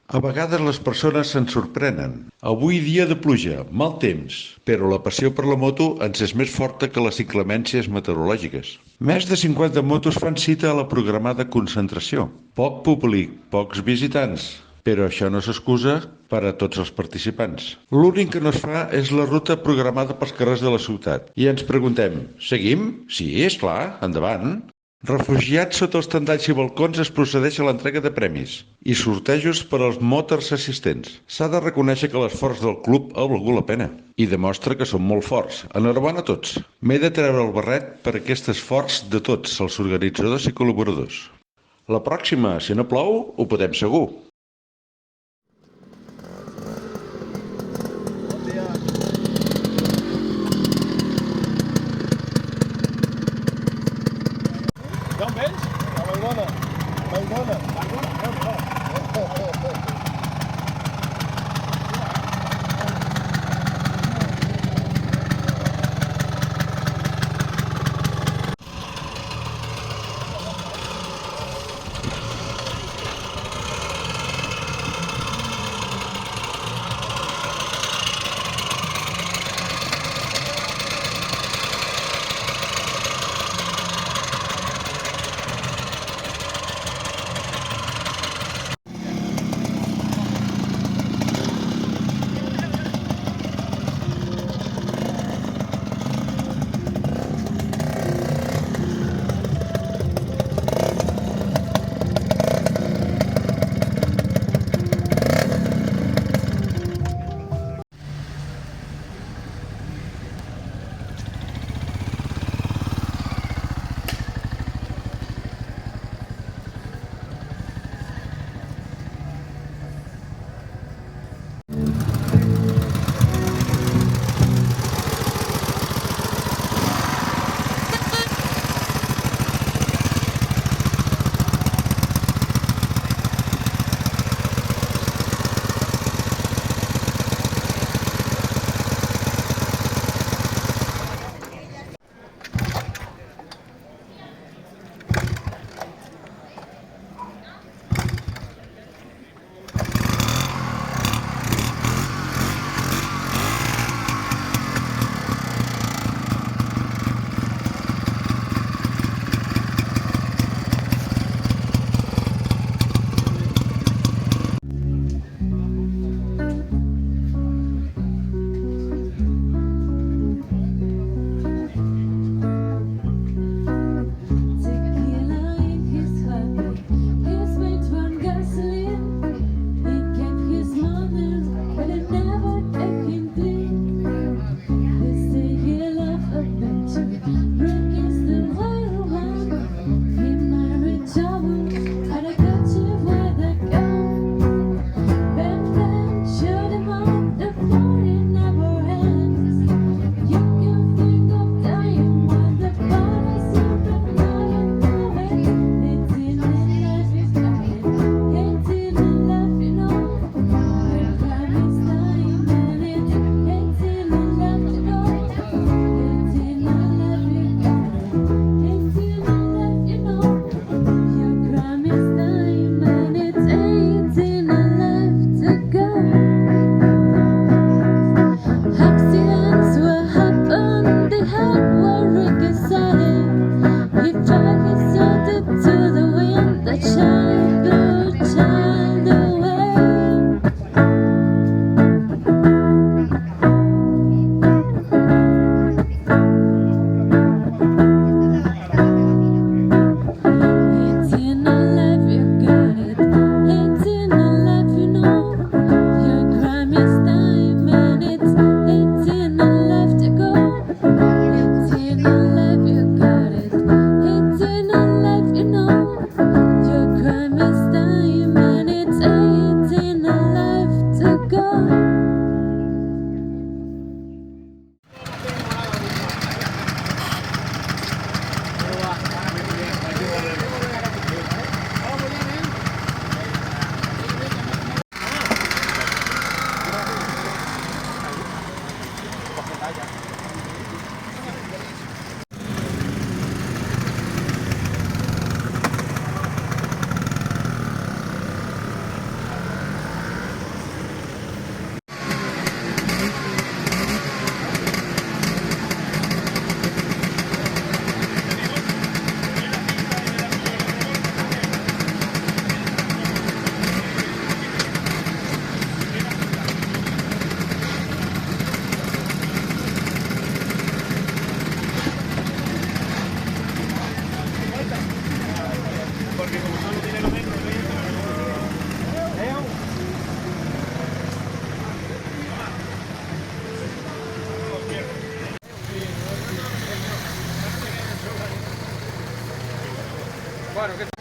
A vegades les persones se'n sorprenen. Avui dia de pluja, mal temps, però la passió per la moto ens és més forta que les inclemències meteorològiques. Més de 50 motos fan cita a la programada concentració. Poc públic, pocs visitants, però això no s'excusa per a tots els participants. L'únic que no es fa és la ruta programada pels carrers de la ciutat. I ens preguntem, seguim? Sí, és clar, endavant. Refugiats sota els tendalls i balcons es procedeix a l'entrega de premis i sortejos per als motors assistents. S'ha de reconèixer que l'esforç del club ha valgut la pena i demostra que som molt forts. Enhorabona a tots. M'he de treure el barret per aquest esforç de tots els organitzadors i col·laboradors. La pròxima, si no plou, ho podem segur. Ja em veig? A Vallbona. Vallbona. Bueno,